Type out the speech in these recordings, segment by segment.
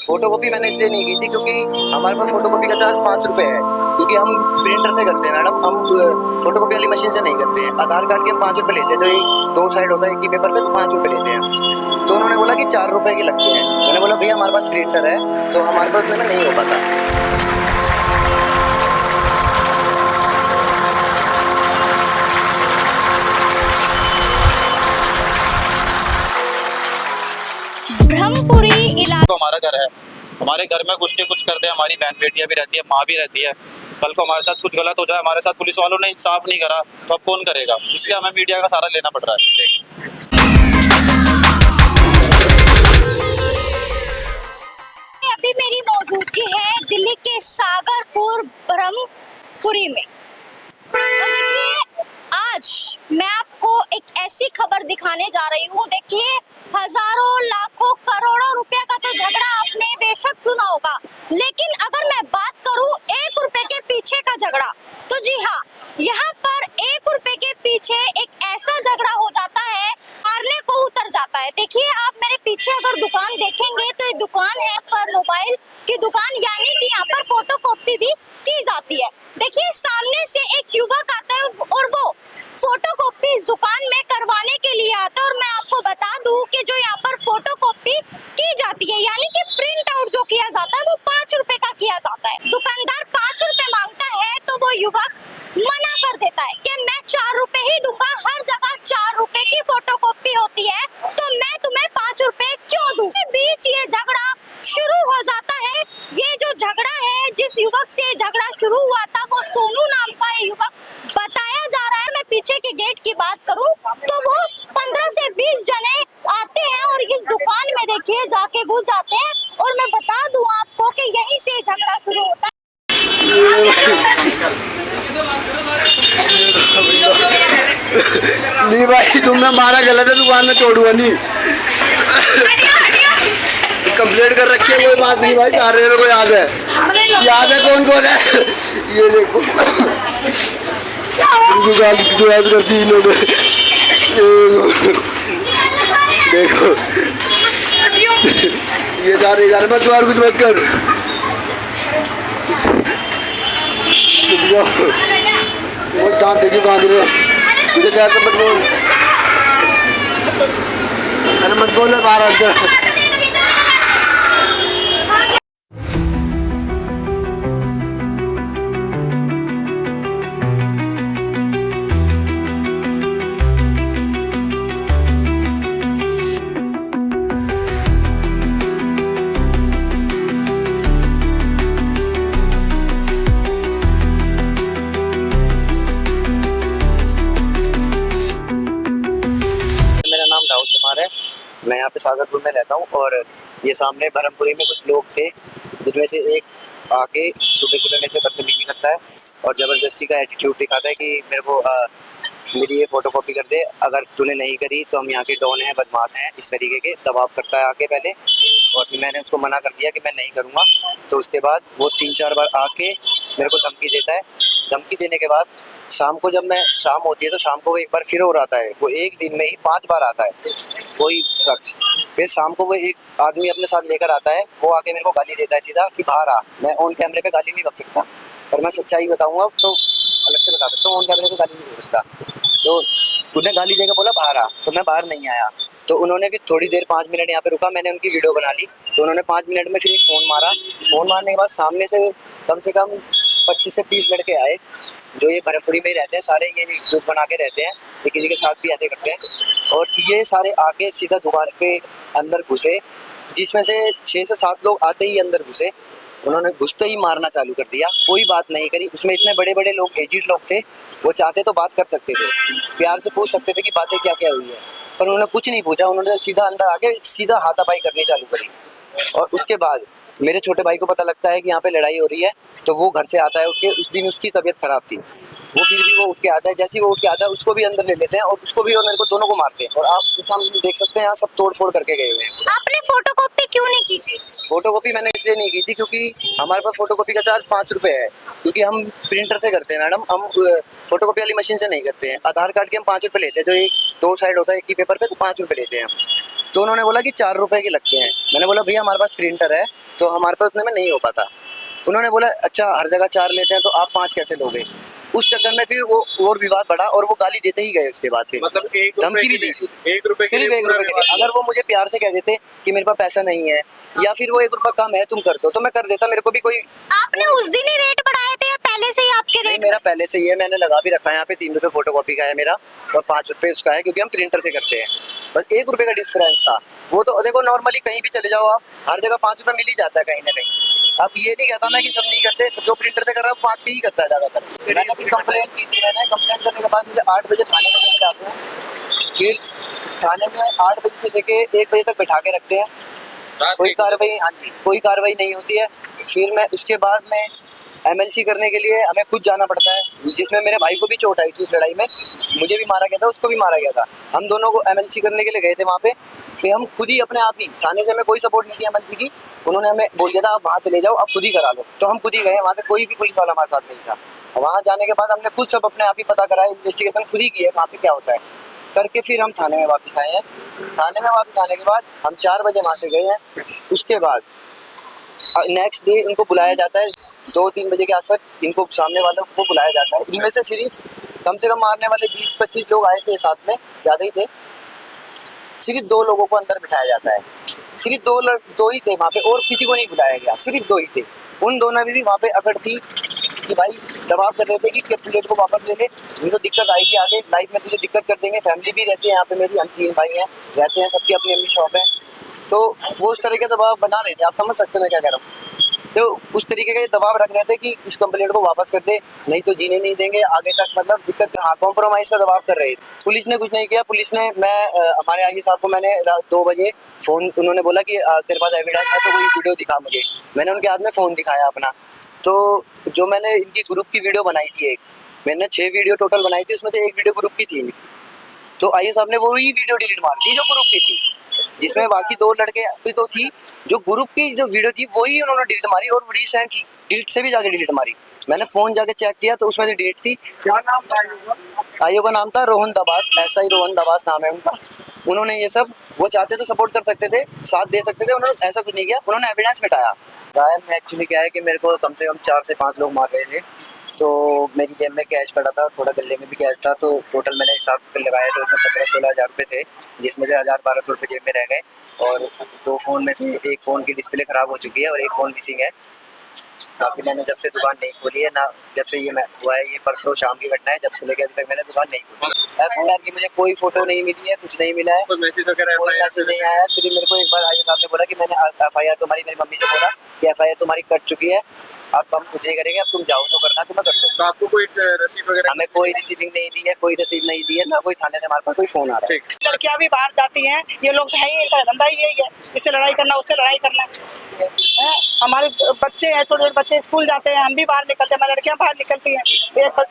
Photocopy मैंने इसलिए नहीं की थी क्योंकि हमारे पास फोटोकॉपी का चार्ज 5 रुपए है, क्योंकि हम प्रिंटर से करते हैं मैडम, हम फोटोकॉपी वाली मशीन से नहीं करते हैं। आधार कार्ड के हम 5 रुपए लेते हैं, जो एक 2 साइड होता है एक ही पेपर पे, तो 5 रुपए लेते हैं। तो उन्होंने बोला कि 4 रुपए के लगते हैं। मैंने बोला भैया हमारे पास प्रिंटर है, तो हमारे पास उतने में नहीं हो पाता। ब्रह्मपुरी इलाका तो हमारा घर है, हमारे घर में घुस के कुछ करते हैं, हमारी बहन बेटियां भी रहती है, माँ भी रहती है। कल को हमारे साथ कुछ गलत हो जाए, हमारे साथ पुलिस वालों ने इंसाफ नहीं करा तो अब कौन करेगा? इसलिए हमें मीडिया का सहारा लेना पड़ रहा है। अभी मेरी मौजूदगी है दिल्ली के सागरपुर ब्रह्मपुरी में। और देखिए आज मैं आपको एक ऐसी खबर दिखाने जा रही हूँ। देखिए हजारों लाखों करोड़ों रुपए का तो झगड़ा आपने बेशक सुना होगा, लेकिन अगर मैं बात करूँ 1 रुपए के पीछे का झगड़ा, तो जी हाँ, यहाँ पर 1 रुपए के पीछे एक ऐसा झगड़ा हो जाता है, हारने को उतर जाता है। देखिए आप मेरे पीछे अगर दुकान देखेंगे तो ये दुकान है पर मोबाइल की दुकान, यानी कि यहाँ पर फोटोकॉपी भी की जाती है। देखिए सामने से एक युवक आता है और वो फोटोकॉपी इस दुकान में करवाने के लिए आता है। और मैं आपको बता दूं कि जो यहाँ पर फोटोकॉपी की जाती है, यानी कि प्रिंट आउट जो किया जाता है, वो 5 रुपए का किया जाता है। दुकानदार 5 रुपए मांगता है तो वो युवक मना कर देता है कि मैं 4 रुपए ही दूंगा, हर जगह 4 रुपए की फोटोकॉपी होती है, तो मैं तुम्हें 5 रुपए क्यों दूं? के बीच ये झगड़ा शुरू हो जाता है। ये जो झगड़ा है, जिस युवक से झगड़ा शुरू हुआ था, वो सोनू नाम का युवक बताया जा रहा है। मैं पीछे के गेट की बात करूं तो वो 15 से 20 जने आते हैं और इस दुकान में देखिए जाके घुस जाते हैं। और मैं बता दूं आपको कि यहीं से झगड़ा शुरू होता है। नहीं भाई तुमने मारा गलत है, दुकान में तोड़ूंगा नहीं। कंप्लेंट कर रखी है, कोई बात नहीं भाई, सारे मेरे को याद है कौन कौन है। ये देखो दुआज करती इन्होंने, देखो ये सारे यार मत द्वार कुछ मत कर। वो दांत देखिए बांध रहे मुझे कहते मत बोल, अरे मत बोल बाहर अंदर। मैं यहाँ पे सागरपुर में रहता हूँ और ये सामने ब्रह्मपुरी में कुछ लोग थे, जिनमें से एक आके सुबह सुबह मेरे से बदतमीजी करता है और ज़बरदस्ती का एटीट्यूड दिखाता है कि मेरे को मेरी ये फ़ोटोकॉपी कर दे, अगर तूने नहीं करी तो हम यहाँ के डॉन हैं, बदमाश हैं, इस तरीके के दबाव करता है आके पहले। और फिर मैंने उसको मना कर दिया कि मैं नहीं करूँगा, तो उसके बाद वो 3-4 बार आके मेरे को धमकी देता है। धमकी देने के बाद शाम को, जब मैं शाम होती है तो शाम को वो एक बार फिर और आता है। वो एक दिन में ही 5 बार आता है कोई शख्स। फिर शाम को वो एक आदमी अपने साथ लेकर आता है, वो आके मेरे को गाली देता है सीधा कि बाहर आ। मैं ऑन कैमरे पे गाली नहीं बक सकता, पर मैं सच्चाई बताऊंगा तो अलग से बता सकता हूँ, ऑन कैमरे पे गाली नहीं दे सकता। तो उन्हें गाली देकर बोला बाहर आ, तो मैं बाहर नहीं आया। तो उन्होंने फिर थोड़ी देर 5 मिनट यहाँ पे रुका, मैंने उनकी वीडियो बना ली। तो उन्होंने 5 मिनट में फिर एक फ़ोन मारा। फ़ोन मारने के बाद सामने से कम 25 से 30 लड़के आए, जो ये ब्रह्मपुरी में ही रहते हैं सारे, ये ग्रुप बना के रहते हैं, ये किसी के साथ भी ऐसे करते हैं। और ये सारे आके सीधा दुकान पे अंदर घुसे, जिसमें से 6 से 7 लोग आते ही अंदर घुसे। उन्होंने घुसते ही मारना चालू कर दिया, कोई बात नहीं करी। उसमें इतने बड़े बड़े लोग, एजिड लोग थे, वो चाहते तो बात कर सकते थे, प्यार से पूछ सकते थे कि बातें क्या क्या हुई है, पर उन्होंने कुछ नहीं पूछा। उन्होंने सीधा अंदर आके सीधा हाथापाई करनी चालू करी। और उसके बाद मेरे छोटे भाई को पता लगता है कि यहाँ पे लड़ाई हो रही है, तो वो घर से आता है उठ के। उस दिन उसकी तबीयत खराब थी, वो फिर भी वो उठ के आता है। जैसे ही वो उठ के आता है, उसको भी अंदर ले लेते हैं और उसको भी और मेरे को, दोनों को मारते हैं। और आप सामने देख सकते हैं यहाँ सब तोड़ फोड़ करके गए हुए हैं। आपने फोटोकॉपी क्यों नहीं की थी? फोटोकॉपी मैंने इसलिए नहीं की थी क्योंकि हमारे पास फोटोकॉपी का चार्ज 5 रुपए है, क्योंकि हम प्रिंटर से करते हैं मैडम, हम फोटोकॉपी वाली मशीन से नहीं करते हैं। आधार कार्ड के हम 5 रुपए लेते हैं, जो एक 2 साइड होता है एक ही पेपर पे, तो 5 रुपए लेते हैं। तो उन्होंने बोला कि 4 रुपए के लगते हैं। मैंने बोला भैया हमारे पास प्रिंटर है, तो हमारे पास उतने में नहीं हो पाता। उन्होंने बोला अच्छा हर जगह 4 लेते हैं तो आप 5 कैसे लोगे। उस चक्कर में फिर वो और विवाद बढ़ा और वो गाली देते ही गए। उसके बाद फिर मतलब धमकी भी दी, 1 रुपए सिर्फ 1 रुपए के लिए। अगर वो मुझे प्यार से कह देते कि मेरे पास पैसा नहीं है या फिर वो 1 रुपया कम है तुम कर दो, तो मैं कर देता। मेरे को भी कोई, आपने उस दिन ही रेट बढ़ाए थे या पहले से ही आपके नहीं, रेट? मेरा पहले से ही है, मैंने लगा भी रखा है यहाँ पे। 3 रुपए फोटोकॉपी का है मेरा और 5 रुपए उसका है, क्योंकि हम प्रिंटर से करते हैं। बस 1 रुपए का डिफरेंस था। वो तो देखो नॉर्मली कहीं भी चले जाओ आप, हर जगह 5 रुपए मिल ही जाता है कहीं ना कहीं। अब ये नहीं कहता मैं कि सब नहीं करते, जो प्रिंटर से कर रहा है 5 के ही करता है ज्यादातर। मैंने फिर कंप्लेंट की थी। मैंने कंप्लेंट करने के बाद मुझे 8 बजे थाने में लेके जाते हैं। फिर थाने में 8 बजे से लेके 1 बजे तक बैठा के रखते हैं। कोई कार्रवाई, हाँ जी, कोई कार्रवाई नहीं होती है। फिर मैं उसके बाद में एमएलसी करने के लिए हमें खुद जाना पड़ता है, जिसमें मेरे भाई को भी चोट आई थी उस लड़ाई में। मुझे भी मारा गया था, उसको भी मारा गया था। हम दोनों को एमएलसी करने के लिए गए थे वहाँ पे। फिर हम खुद ही अपने आप ही, थाने से हमें कोई सपोर्ट नहीं दिया एमएलसी की। उन्होंने हमें बोल दिया था आप वहाँ चले जाओ, आप खुद ही करा लो। तो हम खुद ही गए, वहाँ से कोई भी पुलिस वाला हमारे साथ नहीं था। वहाँ जाने के बाद हमने खुद सब अपने आप ही पता करा, इन्वेस्टिगेशन खुद ही की है वहाँ पे क्या होता है करके। फिर हम थाने में वापस आए हैं। थाने में वापस आने के बाद हम 4 बजे वहाँ से गए हैं। उसके बाद नेक्स्ट डे इनको बुलाया जाता है 2-3 बजे के आसपास। इनको सामने वालों को बुलाया जाता है। इनमें से सिर्फ कम से कम मारने वाले 20-25 लोग आए थे साथ में, ज़्यादा ही थे। सिर्फ 2 लोगों को अंदर बिठाया जाता है। सिर्फ 2 ही थे वहाँ पे, और किसी को नहीं बुलाया गया, सिर्फ 2 ही थे। उन दोनों में भी वहाँ पे अकड़ थी कि भाई दबाव कर रहे थे कि प्लेट को वापस ले ले, इनको दिक्कत आएगी आगे लाइफ में, तुझे दिक्कत कर देंगे। फैमिली भी रहती है यहाँ पे मेरी, हम 3 भाई हैं, रहते हैं, सबकी अपनी अपनी शॉप है। तो वो उस तरह के दबाव बना रहे थे, आप समझ सकते हो मैं क्या कह रहा हूँ। तो उस तरीके का दबाव रख रहे थे कि इस कंप्लेंट को वापस कर दे, नहीं तो जीने नहीं देंगे आगे तक, मतलब दिक्कत। हाँ, कॉम्प्रोमाइज़ का दबाव कर रहे थे। पुलिस ने कुछ नहीं किया। पुलिस ने, हमारे आईजी साहब को मैंने 2 बजे फ़ोन, उन्होंने बोला कि तेरे पास एविडेंस है तो कोई वीडियो दिखा मुझे। मैंने उनके हाथ में फ़ोन दिखाया अपना। तो जो मैंने इनकी ग्रुप की वीडियो बनाई थी एक, मैंने 6 वीडियो टोटल बनाई थी, उसमें से एक वीडियो ग्रुप की थी इनकी। तो आईजी साहब ने वही वीडियो डिलीट मार दी जो ग्रुप की थी, जिसमें बाकी 2 लड़के की तो थी। जो ग्रुप की जो वीडियो थी वही उन्होंने डिलीट मारी, और रिसेंट डिलीट से भी जाके डिलीट मारी। मैंने फ़ोन जाके चेक किया तो उसमें से डिलीट थी। क्या नाम था आईओ का नाम था रोहन दबास, SI रोहन दबास नाम है उनका। उन्होंने ये सब, वो चाहते तो सपोर्ट कर सकते थे, साथ दे सकते थे, उन्होंने ऐसा कुछ नहीं किया। उन्होंने एविडेंस मिटाया। गायब एक्चुअली क्या है कि मेरे को कम से कम 4 से 5 लोग मार रहे थे। तो मेरी जेब में कैश पड़ा था और थोड़ा गले में भी कैश था। तो टोटल मैंने हिसाब कर लगाया तो उसमें 15-16 हज़ार रुपये थे, जिसमें से 1000-1200 रुपये जेब में रह गए। और 2 फ़ोन में से एक फ़ोन की डिस्प्ले ख़राब हो चुकी है और एक फ़ोन मिसिंग है। बाकी मैंने जब से दुकान नहीं खोली है ना, जब से ये मैं हुआ है, ये परसों शाम की घटना है, जब से लेकर अभी तक मैंने दुकान नहीं खोली। FIR की मुझे कोई फ़ोटो नहीं मिली है, कुछ नहीं मिला है, कोई मैसेज वगैरह? कोई मैसेज नहीं आया है। सिर्फ मेरे को एक बार आईजी साहब ने बोला कि मैंने FIR तुम्हारी, मेरी मम्मी ने बोला कि FIR तुम्हारी कट चुकी है, अब हम कुछ नहीं करेंगे, अब तुम जाओ, जो करना तुम्हें कर दो। तो आपको कोई रसीद वगैरह? हमें कोई रिसीविंग नहीं दी है, कोई रसीद नहीं दी है, ना कोई थाने से हमारे पास कोई फ़ोन आ रहा है। ठीक। लड़कियां भी बाहर जाती हैं, ये लोग तो है ही, इनका धंधा ही यही है, इससे लड़ाई करना उससे लड़ाई करना है। हमारे बच्चे हैं, छोटे छोटे बच्चे स्कूल जाते हैं, हम भी बाहर निकलते हैं, हमारी लड़कियां बाहर निकलती हैं।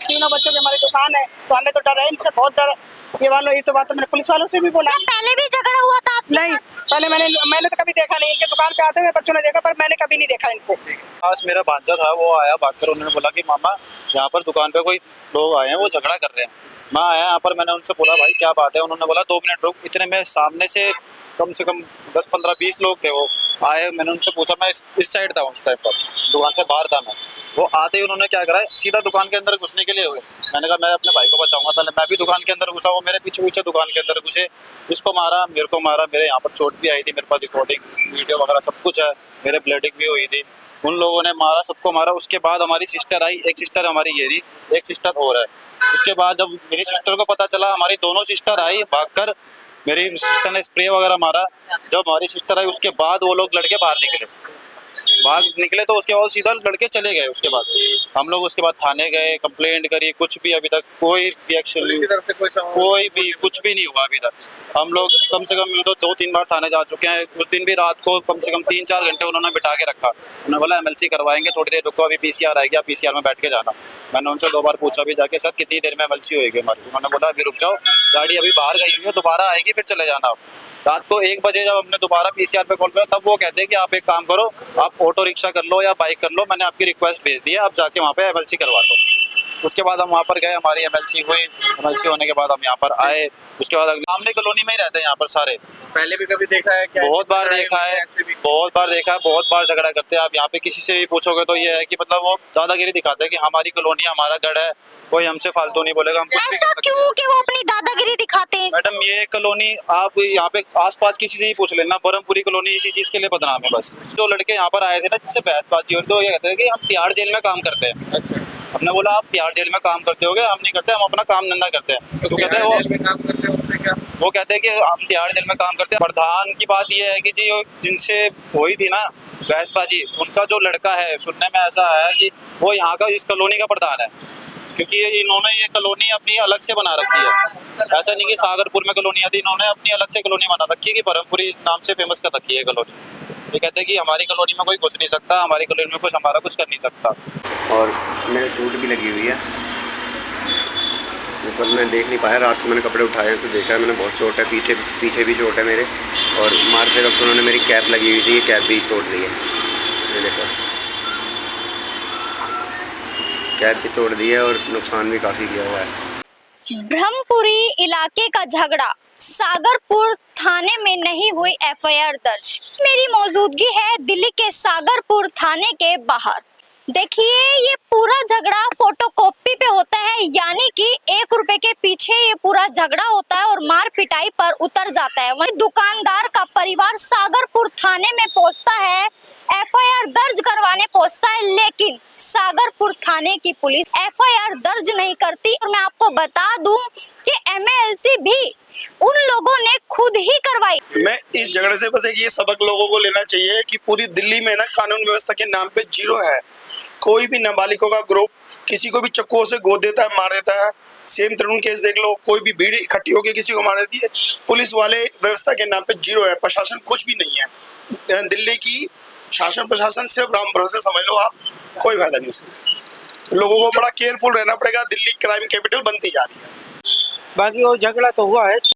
3 बच्चों की हमारी दुकान है, तो हमें तो डर है इनसे, बहुत डर। ये वालों, ये तो बात मैंने पुलिस वालों से भी बोला। पहले भी झगड़ा हुआ था आपके नहीं, पहले मैंने तो कभी देखा नहीं, इनके दुकान पे आते हुए बच्चों ने देखा, पर मैंने कभी नहीं देखा इनको। आज मेरा भांजा था, वो आया भागकर, उन्होंने बोला कि मामा यहाँ पर दुकान पे कोई लोग आए हैं, वो झगड़ा कर रहे हैं। मैं आया यहाँ पर, मैंने उनसे बोला भाई क्या बात है। उन्होंने बोला 2 मिनट रुक। इतने में सामने से कम 10-15-20 लोग थे, वो आए। मैंने उनसे पूछा, मैं इस साइड था उस टाइम पर, दुकान से बाहर था मैं। वो आते ही उन्होंने क्या करा, सीधा दुकान के अंदर घुसने के लिए हुए। मैंने कहा मैं अपने भाई को बचाऊंगा, पहले मैं भी दुकान के अंदर घुसा। वो मेरे पीछे पीछे दुकान के अंदर घुसे, इसको मारा, मेरे को मारा। मेरे यहाँ पर चोट भी आई थी, मेरे पास रिकॉर्डिंग वीडियो वगैरह सब कुछ है, मेरे ब्लीडिंग भी हुई थी। उन लोगों ने मारा, सबको मारा। उसके बाद हमारी सिस्टर आई, एक सिस्टर हमारी ये रही, एक सिस्टर और है। उसके बाद जब मेरी सिस्टर को पता चला, हमारी दोनों सिस्टर आई भागकर, मेरी सिस्टर ने स्प्रे वगैरह मारा। जब हमारी सिस्टर आई उसके बाद वो लोग लड़के बाहर निकले, तो उसके बाद सीधा लड़के चले गए। उसके बाद हम लोग उसके बाद थाने गए, कंप्लेंट करी, कुछ भी अभी तक कोई भी एक्शन नहीं, तरफ से कोई भी कुछ भी नहीं हुआ अभी तक। हम लोग कम से कम तो 2-3 बार थाने जा चुके हैं। उस दिन भी रात को कम से कम 3-4 घंटे उन्होंने बिठा के रखा। उन्होंने बोला MLC करवाएंगे, थोड़ी देर रुको, अभी PCR आएगी, आप PCR में बैठ के जाना। मैंने उनसे 2 बार पूछा भी जाके, सर कितनी देर में MLC होएगी हमारी। उन्होंने बोला अभी रुक जाओ, गाड़ी अभी बाहर गई हुई है, दोबारा आएगी फिर चले जाना आप। रात को 1 बजे जब हमने दोबारा PCR पे कॉल किया, तब वो कहते हैं कि आप एक काम करो, आप ऑटो रिक्शा कर लो या बाइक कर लो, मैंने आपकी रिक्वेस्ट भेज दी है, आप जाके वहाँ पे MLC करवा लो। उसके बाद हम वहाँ पर गए, हमारी एमएलसी हुई, एमएलसी होने के बाद हम यहाँ पर आए। उसके बाद सामने कॉलोनी में ही रहते हैं यहाँ पर सारे। पहले भी कभी देखा है क्या? बहुत बार देखा है, बहुत बार देखा है, बहुत बार झगड़ा करते हैं। आप यहाँ पे किसी से भी पूछोगे तो ये है कि मतलब वो दादागिरी दिखाते हैं कि हमारी कॉलोनी, हमारा गढ़ है, कोई हमसे फालतू नहीं बोलेगा। हम कुछ भी ऐसा कर सकते हैं। क्यों कि वो अपनी दादागिरी दिखाते हैं? मैडम ये कॉलोनी आप यहाँ पे आसपास किसी से ही पूछ लेना, बरमपुरी कॉलोनी इसी चीज के लिए बदनाम है बस। जो लड़के यहाँ पर आए थे ना, जिससे बहसबाजी हो रही, तो ये कहते हैं कि हम तिहाड़ जेल में काम करते हैं। अच्छा, हमने बोला आप तिहाड़ जेल में काम करते होगे, हम नहीं करते, हम अपना काम धंधा करते हैं। तो कहते हैं जेल में काम करते हैं, उससे क्या? वो कहते हैं कि हम तिहाड़ जेल में काम करते हैं। प्रधान की बात ये है कि जी जिनसे हुई थी ना बहसबाजी, उनका जो लड़का है, सुनने में ऐसा है कि वो यहाँ का इस कॉलोनी का प्रधान है, क्योंकि इन्होंने ये कॉलोनी अपनी अलग से बना रखी है। ऐसा नहीं कि सागरपुर में कॉलोनी आती, इन्होंने अपनी अलग से कॉलोनी बना रखी है कि बरमपुरी इस नाम से फेमस कर रखी है कॉलोनी। ये कहते हैं कि हमारी कॉलोनी में कोई घुस नहीं सकता, हमारी कॉलोनी में कुछ हमारा कुछ कर नहीं सकता। और मेरे चोट भी लगी हुई है ऊपर, मैं देख नहीं पाया, रात को मैंने कपड़े उठाए तो देखा है मैंने, बहुत चोट है, पीछे भी चोट है मेरे। और मारते वक्त उन्होंने मेरी कैप लगी हुई थी, ये कैप भी तोड़ दी है, ये देखो कैप भी तोड़ दी है और नुकसान भी काफ़ी किया हुआ है। ब्रह्मपुरी इलाके का झगड़ा, सागरपुर थाने में नहीं हुई एफआईआर दर्ज। मेरी मौजूदगी है दिल्ली के सागरपुर थाने के बाहर। देखिए ये पूरा झगड़ा फोटोकॉपी पे होता है, यानी कि 1 रुपए के पीछे ये पूरा झगड़ा होता है और मार पिटाई पर उतर जाता है। वहीं दुकानदार का परिवार सागरपुर थाने में पहुंचता है, एफआईआर दर्ज करवाने पहुंचता है, लेकिन सागरपुर थाने की पुलिस एफआईआर दर्ज नहीं करती। और मैं आपको बता दूं कि एमएलसी भी उन लोगों ने खुद ही करवाई। मैं इस झगड़े से बस एक ये सबक लोगों को लेना चाहिए कि पूरी दिल्ली में ना कानून व्यवस्था के नाम पे जीरो है। कोई भी नाबालिगों का ग्रुप किसी को भी चक्कुओं से गोद देता है, मार देता है। सेम तरुण केस देख लो, कोई भी भीड़ इकट्ठी होकर किसी को मार देती है। पुलिस वाले व्यवस्था के नाम पे जीरो है, प्रशासन कुछ भी नहीं है। दिल्ली की शासन प्रशासन सिर्फ राम भरोसे समझ लो आप, कोई फायदा नहीं उसमें। तो लोगों को बड़ा केयरफुल रहना पड़ेगा, दिल्ली क्राइम कैपिटल बनती जा रही है। बाकी वो झगड़ा तो हुआ है।